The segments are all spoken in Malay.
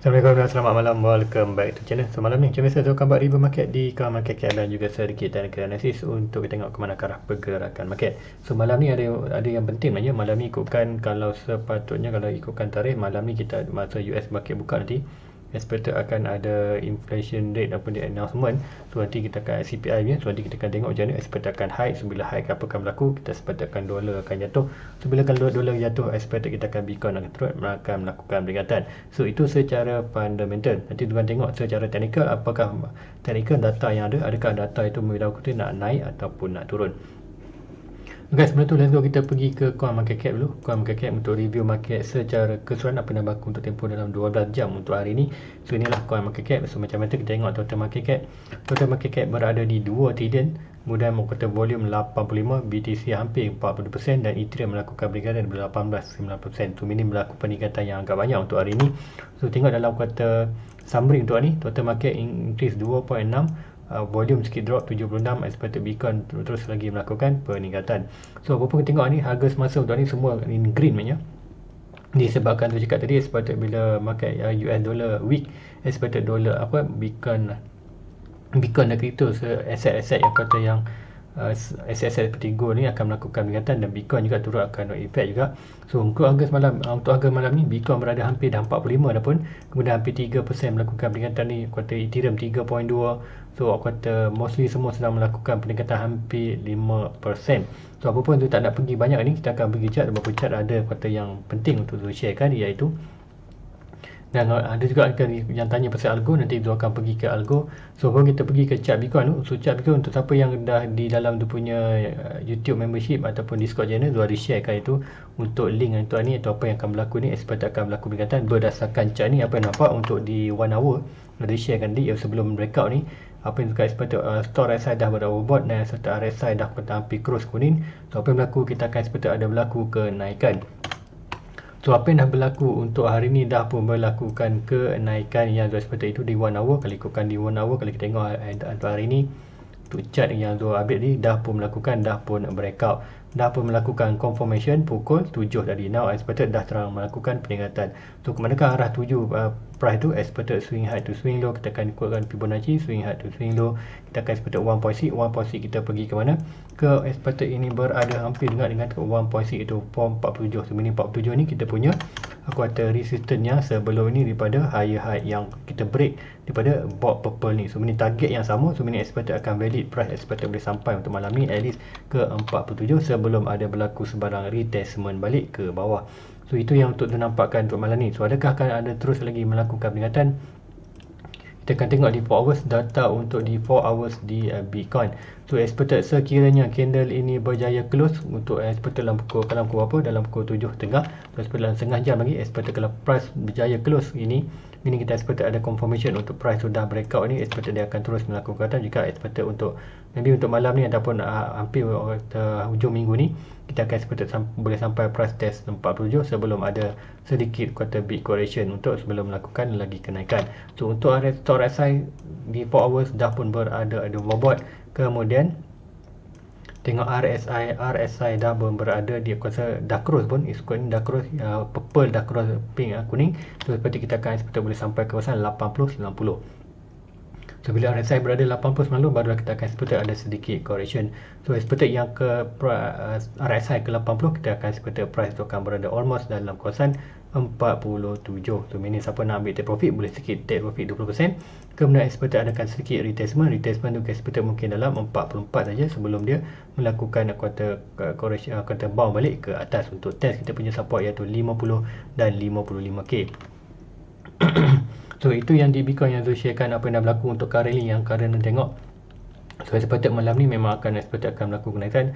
Assalamualaikum dan selamat malam. Welcome back to channel. So malam ni macam biasa saya akan buat review market di kawasan market cap dan juga sedikit teknikal analisis untuk kita tengok ke mana arah pergerakan market. So malam ni ada yang penting sebenarnya. Malam ni ikutkan kalau sepatutnya kalau ikutkan tarikh malam ni kita masa US market buka nanti expected akan ada inflation rate ataupun di announcement. So nanti kita akan CPI punya. So nanti kita akan tengok macam mana expected akan high. So bila high apa akan berlaku, kita expected akan dolar akan jatuh. So bila kalau dolar jatuh, expected kita akan Bitcoin akan terus akan melakukan peringatan. So itu secara fundamental. Nanti tuan tengok secara teknikal, apakah teknikal data yang ada, adakah data itu memberitahu kita nak naik ataupun nak turun. Guys, sebelum tu let's go kita pergi ke Coin Market Cap dulu. Coin Market Cap untuk review market secara keseluruhan apa yang berlaku untuk tempoh dalam 12 jam untuk hari ni. So inilah Coin Market Cap. So macam mana kita tengok total market cap. Total market cap berada di 2 trilion. Kemudian kata volume 85, BTC hampir 40% dan Ethereum melakukan peningkatan dari 18-19%. So ini berlaku peningkatan yang agak banyak untuk hari ni. So tengok dalam kata summary untuk hari ni, total market increase 2.6, volume sikit drop 76, expected Bitcoin terus lagi melakukan peningkatan. So apa pun kita tengok ni harga semasa untuk ni semua in green maknanya. Disebabkan tu cakap tadi expected bila market US dollar weak, expected dollar Bitcoin dan crypto aset-aset yang kata yang aset-aset seperti gold ni akan melakukan peningkatan dan Bitcoin juga turut akan effect juga. So untuk harga malam ni Bitcoin berada hampir dah 45 dah pun, kemudian hampir 3% melakukan peningkatan ni, kata Ethereum 3.2. So kata mostly semua sedang melakukan peningkatan hampir 5%. So apa pun tu tak nak pergi banyak ni, kita akan pergi chart. Beberapa chart ada kata yang penting untuk sharekan, iaitu dan ada juga yang tanya pasal algo, nanti tu akan pergi ke algo. So kalau kita pergi ke chart Bitcoin tu, so chart Bitcoin untuk siapa yang dah di dalam tu punya YouTube membership ataupun Discord channel, tu ada sharekan itu untuk link untuk ni atau apa yang akan berlaku ni, expect akan berlaku peningkatan berdasarkan chart ni. Apa yang nampak untuk di 1 hour ada sharekan di sebelum breakout ni, apa yang dekat expected store RSI dah beroverbought dan serta RSI dah hampir cross kuning. So apa yang berlaku, kita akan expected ada berlaku kenaikan. So apa yang dah berlaku untuk hari ni dah pun melakukan kenaikan yang Zul expected itu di 1 hour. Kalau ikutkan di 1 hour, kalau kita tengok untuk hari ni untuk chart yang Zul update ni dah pun breakout, dah pun melakukan confirmation pukul 7 tadi. Now expected dah terang melakukan peningkatan. So ke manakah arah tuju price tu, expected swing high to swing low, kita akan ikutkan Fibonacci swing high to swing low. Kita akan expected 1.6 kita pergi ke mana, ke expected ini berada hampir dengan 1.6 itu form 47. So ini 47 ni kita punya kata resistance nya sebelum ini daripada higher high yang kita break daripada box purple ni. So ini target yang sama. So ini expected akan valid price, expected boleh sampai untuk malam ni at least ke 47 sebelum ada berlaku sebarang retestment balik ke bawah. So itu yang untuk nampakkan untuk malam ni. So adakah akan ada terus lagi melakukan peningkatan? Kita akan tengok di 4 hours data untuk di 4 hours di Bitcoin. So expected sekiranya candle ini berjaya close untuk expected dalam pukul berapa? Dalam pukul 7.30. So expected dalam setengah jam lagi, expected kalau price berjaya close ini kita expected ada confirmation untuk price sudah breakout ni, expected dia akan terus melakukan jika expected untuk maybe untuk malam ni ataupun hampir hujung minggu ni, kita akan expected boleh sampai price test 47 sebelum ada sedikit kata big correction untuk sebelum melakukan lagi kenaikan. So untuk store RSI di 4 hours dah pun berada overbought. Kemudian tengok RSI dah pun berada di kuasa dah cross pun, dah cross purple, dah cross pink, kuning. So seperti kita akan expect boleh sampai ke kawasan 80-90. So bila RSI berada 80-90 baru kita akan expect ada sedikit correction. So expect yang ke RSI ke 80, kita akan expect price tu akan berada almost dalam kawasan 47. So ini siapa nak ambil take profit boleh sikit take profit 20%. Kemudian expect adakan sedikit retestment tu expect mungkin dalam 44 saja sebelum dia melakukan kata correction, kata bounce balik ke atas untuk test kita punya support iaitu 50 dan 55k. So itu yang di Bitcoin yang Zul sharekan apa yang dah berlaku untuk currently yang current tengok. So expected malam ni memang akan melakukan kenaikan.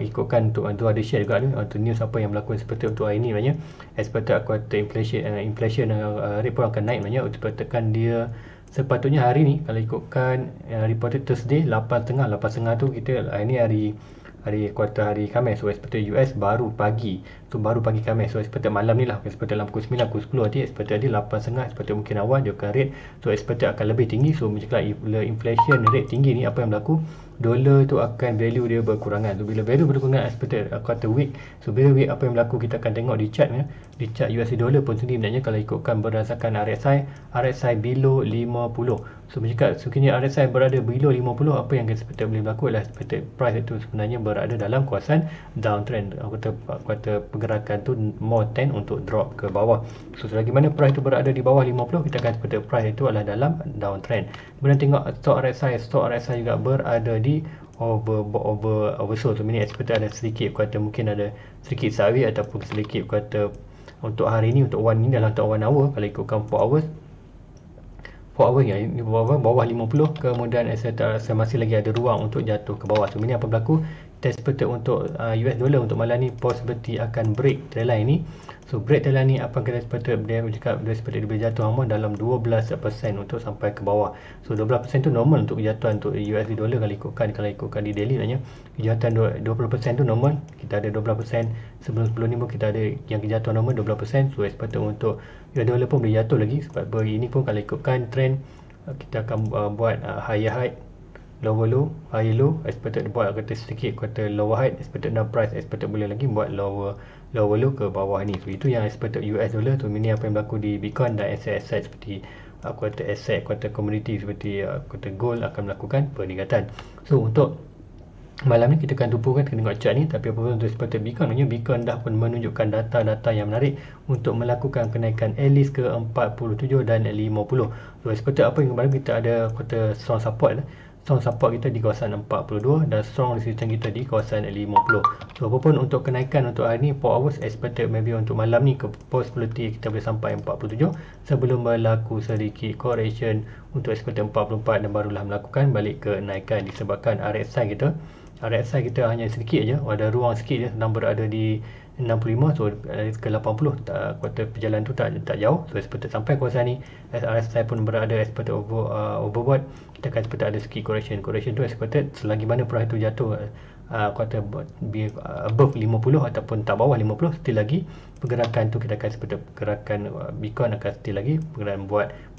Ikutkan untuk ada share juga ni untuk news apa yang berlaku expected untuk hari ni banyak. Expected kata inflation rate pun akan naik banyak. Expected kan dia sepatutnya hari ni kalau ikutkan reported Thursday 8.30 tu kita ini hari kuartal hari Khamis. So expected US baru pagi. So baru pagi Khamis. So expected malam ni lah, expected dalam pukul 9, pukul 10 nanti expected dia 8.30, expected mungkin awal dia akan rate. So expected akan lebih tinggi. So macam inflation rate tinggi ni apa yang berlaku, dolar tu akan value dia berkurangan. So bila value berkurangan expected quarter week, so bila week apa yang berlaku, kita akan tengok di chart ya. Di chart USD dollar pun sendiri sebenarnya kalau ikutkan berdasarkan RSI below 50. So bercakap sekiranya RSI berada below 50, apa yang expected boleh berlaku adalah expected price itu sebenarnya berada dalam kawasan downtrend. Kata pergerakan tu more tend untuk drop ke bawah. So selagi mana price itu berada di bawah 50, kita akan expected price itu adalah dalam downtrend. Kemudian tengok stock RSI juga berada di oversold. So meaning expected ada sedikit kata mungkin ada sedikit sideways ataupun sedikit kata untuk hari ini, untuk one ini dalam untuk 1 hour. Kalau ikutkan 4 hours ya, ini bawah 50, kemudian masih lagi ada ruang untuk jatuh ke bawah. So ini apa berlaku, expected untuk US dollar untuk malam ni possibility akan break trendline ni. So break trendline ni apa kita expected, dia cakap dia expected dia boleh jatuh hamba dalam 12% untuk sampai ke bawah. So 12% tu normal untuk kejatuhan untuk USD dollar kalau ikutkan di daily sebenarnya. Kejatuhan 20% tu normal. Kita ada 12%, sebelum ni pun kita ada yang kejatuhan normal 12%. So expected untuk US dollar pun boleh jatuh lagi, sebab ini pun kalau ikutkan trend kita akan buat higher high, lower low, higher low, expected buat kata sedikit kata lower high, expected down price, expected boleh lagi buat lower low ke bawah ni. So itu yang expected US dollar tu. Ini apa yang berlaku di Bitcoin dan aset-aset seperti kata aset, kata commodity seperti kata gold akan melakukan peningkatan. So untuk malam ni kita akan tumpukan tengok chart ni, tapi apabila untuk expected Bitcoin, Bitcoin dah pun menunjukkan data-data yang menarik untuk melakukan kenaikan at least ke 47 dan 50. So expected apa yang kemarin kita ada kata strong support kita di kawasan 42 dan strong resistance kita di kawasan 50. So apapun untuk kenaikan untuk hari ni 4 hours expected maybe untuk malam ni ke possibility kita boleh sampai 47 sebelum berlaku sedikit correction untuk expected 44 dan barulah melakukan balik ke kenaikan disebabkan RSI kita hanya sedikit aja, ada ruang sikit je, sedang berada di 65, so ke 80 kuartal perjalanan tu tak jauh. So expected sampai kawasan ni RSI pun berada expected overbought, kita akan expected ada sikit correction tu expected selagi mana price tu jatuh kuartal above 50 ataupun tak bawah 50, still lagi pergerakan tu kita akan expected pergerakan Bitcoin akan still lagi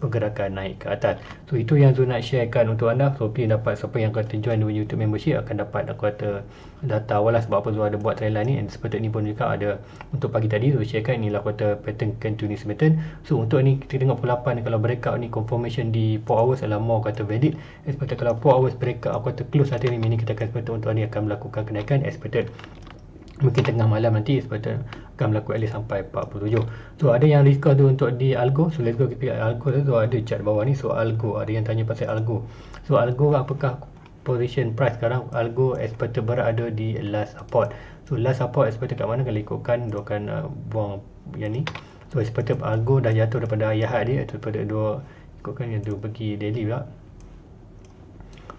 pergerakan naik ke atas. So itu yang Zul nak sharekan untuk anda. So please dapat, siapa yang kata join di YouTube membership akan dapat kata data awal lah, sebab apa Zul ada buat trailer ni, and seperti ni pun juga ada untuk pagi tadi Zul sharekan. Inilah kata pattern continuous pattern. So untuk ni kita tengok pukul 8 kalau breakout ni confirmation di 4 hours adalah more kata valid. Expected kalau 4 hours breakout kata close hati ni, kita akan expected untuk ni akan melakukan kenaikan expected mungkin tengah malam nanti expected akan melakukan at least sampai 47. So ada yang risk tu untuk di algo. So let's go kita lihat algo tu, ada chart bawah ni. So algo, ada yang tanya pasal algo. So algo apakah position price sekarang? Algo expected berada di last support. So last support expected kat mana kalau ikutkan dia akan buang yang ni. So expected algo dah jatuh daripada ayah dia daripada dua, ikutkan yang tu pergi daily pula.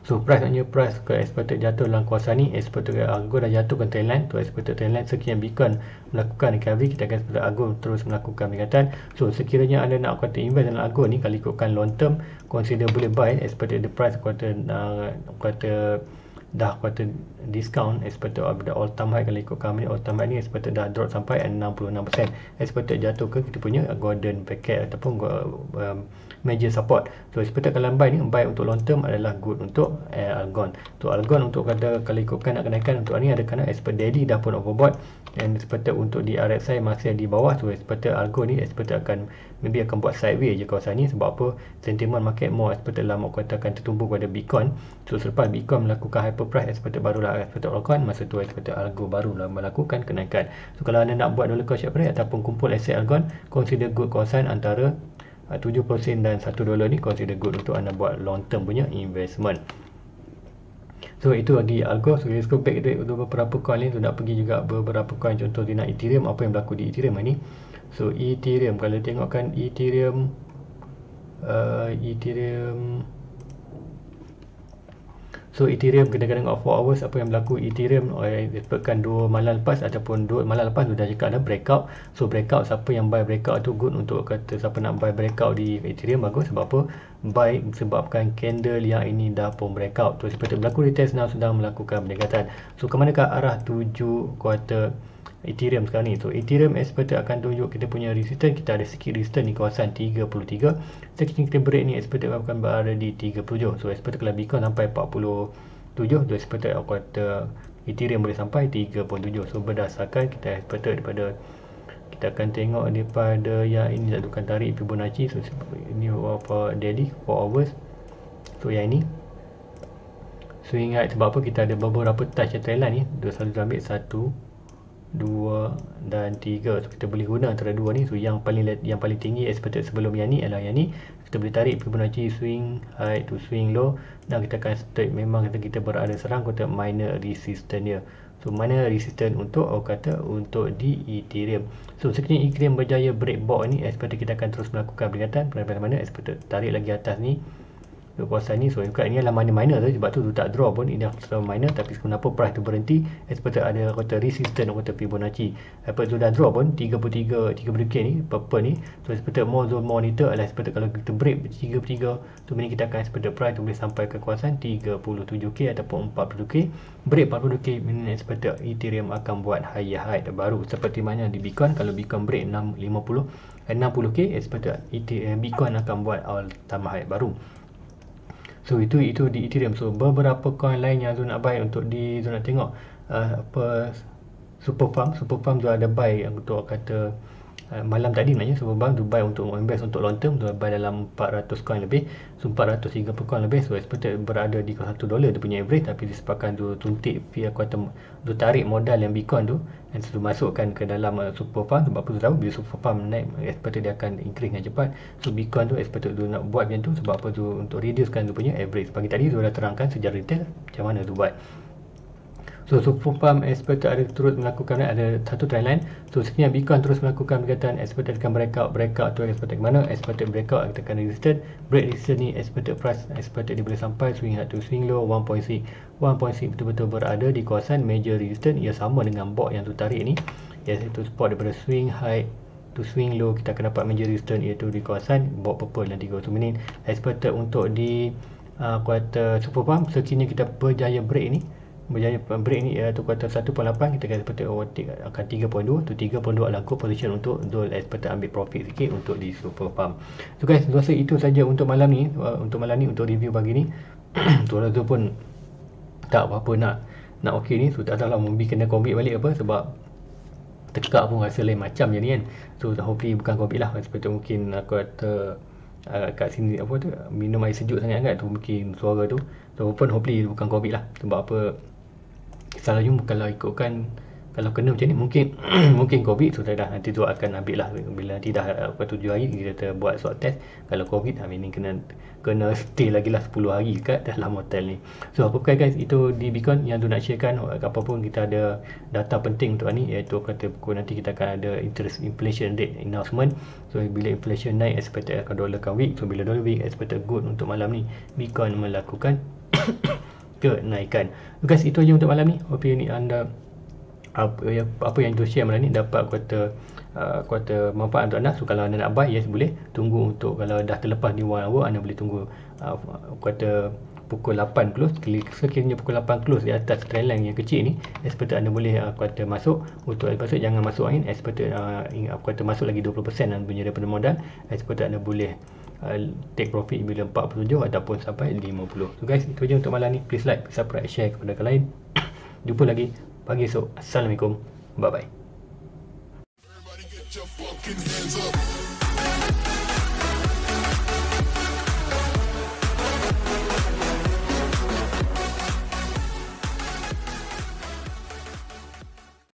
So price ke expected jatuh dalam kawasan ni, expected algo dah jatuh ke trendline. So expected trendline sekian Bitcoin melakukan recovery, kita akan expected algo terus melakukan peningkatan. So sekiranya anda nak kata invest dalam algo ni, kalau ikutkan long term consider boleh buy, expected the price kata dah kata discount, expected the all time high. Kalau ikut kami all time high ni expected dah drop sampai 66%, expected jatuh ke kita punya golden bracket ataupun major support. So expected kalau buy ni, buy untuk long term adalah good untuk Algon. So Algon untuk kata kalau ikutkan nak kenaikan untuk ni ada kerana expected daily dah pun overbought, and expected untuk di RSI masih di bawah. So expected Algon ni expected akan maybe akan buat sideways je kawasan ni, sebab apa, sentimen market more expected lah mau kata akan tertumpu pada Bitcoin. So selepas Bitcoin melakukan hyper price, expected barulah expected Algon, masa tu expected Algo barulah melakukan kenaikan. So kalau anda nak buat dollar cost average ataupun kumpul aset Algon, consider good kawasan antara 70 sen dan $1 ni consider good untuk anda buat long term punya investment. So itu lagi Algo. So let's go back to beberapa coin lain. So nak pergi juga beberapa coin, contoh dia nak Ethereum. Apa yang berlaku di Ethereum ni? So Ethereum, kalau tengokkan Ethereum so Ethereum kadang-kadang 4 hours apa yang berlaku Ethereum disebabkan 2 malam lepas ataupun 2 malam lepas sudah cakap ada breakout. So breakout, siapa yang buy breakout tu good untuk kata siapa nak buy breakout di Ethereum bagus. Sebab apa? Buy sebabkan candle yang ini dah pun breakout. So seperti berlaku di test now sedang melakukan peningkatan. So ke manakah arah tuju kuartal Ethereum sekarang ni? So Ethereum expected akan tunjuk kita punya resistance. Kita ada sikit resistance di kawasan 33. Sekiranya kita break ni expected akan berada di 37. So expected kalau Bitcoin sampai 47 7, the expected kuartal Ethereum boleh sampai 3.7. So berdasarkan kita expected daripada, kita akan tengok daripada yang ini lakukan tarik Fibonacci. So ini for daily 4 hours. So yang ini, so ingat sebab apa kita ada beberapa touch trend line ni. Dia selalu ambil 1, 2 dan 3. So kita boleh guna antara dua ni. So yang paling tinggi expected sebelum yang ni adalah yang ni. Kita boleh tarik Fibonacci swing high to swing low, dan kita akan strike. Memang kita berada serang kata minor resistance dia. So mana resistance untuk untuk di Ethereum. So sekiranya Ethereum berjaya break bottom ni, expected kita akan terus melakukan peringatan pada mana expected tarik lagi atas ni kawasan ni. So ini adalah minor tu, sebab tu tak draw pun, ini dah terlalu minor. Tapi kenapa price tu berhenti, expected ada kata resistance kata Fibonacci. Apa tu dah draw pun 33k ni purple ni. So expected more zone monitor adalah expected kalau kita break 33, tu meaning kita akan expected price tu boleh sampai ke kawasan 37k ataupun 40k. Break 40k meaning expected Ethereum akan buat higher high baru, seperti mana di Bitcoin. Kalau Bitcoin break 60k, expected Bitcoin akan buat all time high baru. So itu di Ethereum. So beberapa coin lain yang Zul nak buy untuk Zul nak tengok Super Farm tu ada buy untuk kata malam tadi sebenarnya. Super Farm tu buy untuk invest untuk long term, tu buy dalam 400 coin lebih. So 430 coin lebih. So expected berada di $1 tu punya average, tapi disebabkan tu tuntik via kuartal tu tarik modal yang Bitcoin tu, dan tu masukkan ke dalam Super Farm. Sebab apa tu tahu, bila Super Farm naik expected dia akan increase dengan cepat. So Bitcoin tu expected tu nak buat macam tu, sebab apa tu, untuk reducekan tu punya average. Pagi tadi tu dah terangkan sejarah retail macam mana tu buat. So Super Farm expected ada terus melakukan, ada satu trend line. So sekiranya Bitcoin terus melakukan pergerakan, expected akan breakout tu expected ke mana, expected breakout kita akan resistance. Break resistance ni expected price expected dia boleh sampai swing high to swing low 1.6 betul-betul berada di kawasan major resistance. Ia sama dengan bot yang tu tarik ni, iaitu support daripada swing high to swing low. Kita akan dapat major resistance iaitu di kawasan bot purple yang 3. So meaning expected untuk di kuartal Super Farm, sekiranya kita berjaya break ni iaitu kuartal 1.8, kita akan seperti overtake akan 3.2 tu 3.2 adalah good position untuk Zul expected ambil profit sikit untuk di Super Farm. So guys, rasa itu saja untuk malam ni, untuk review pagi ni. Tu Zul pun tak apa-apa nak okey ni. So tak tahulah mungkin kena COVID balik apa, sebab tekak pun rasa lain macam je ni kan. So hopefully bukan COVID lah, seperti mungkin aku kata kat sini apa tu, minum air sejuk sangat kan, tu mungkin suara tu. So pun hopefully bukan COVID lah, sebab apa selalunya kalau ikutkan, kalau kena macam ni mungkin mungkin COVID. So dah nanti tu akan ambil lah, bila nanti dah 7 hari kita buat swab test. Kalau COVID ini kena stay lagi lah 10 hari kat dalam hotel ni. So apa guys, itu di Bitcoin yang tu nak sharekan. Apapun kita ada data penting untuk ni, iaitu kata pukul nanti kita akan ada interest inflation rate announcement. So bila inflation naik, expected akan dollar akan weak. So bila dollar weak, expected good untuk malam ni Bitcoin melakukan kenaikan. Guys, itu aja untuk malam ni. Hope ni anda apa yang tu share malam ni dapat kuartal manfaat untuk anda. So kalau anda nak buy, yes boleh tunggu. Untuk kalau dah terlepas di 1 hour, anda boleh tunggu kuartal pukul 8 close. Sekiranya pukul 8 close di atas trendline yang kecil ni, expected anda boleh kuartal masuk. Untuk pasal jangan masuk angin, expected kuartal masuk lagi 20% dan punya daripada modal, expected anda boleh take profit bila 47 ataupun sampai 50. So guys, itu je untuk malam ni. Please like, please subscribe, share kepada kalian. Jumpa lagi pagi esok. Assalamualaikum. Bye bye.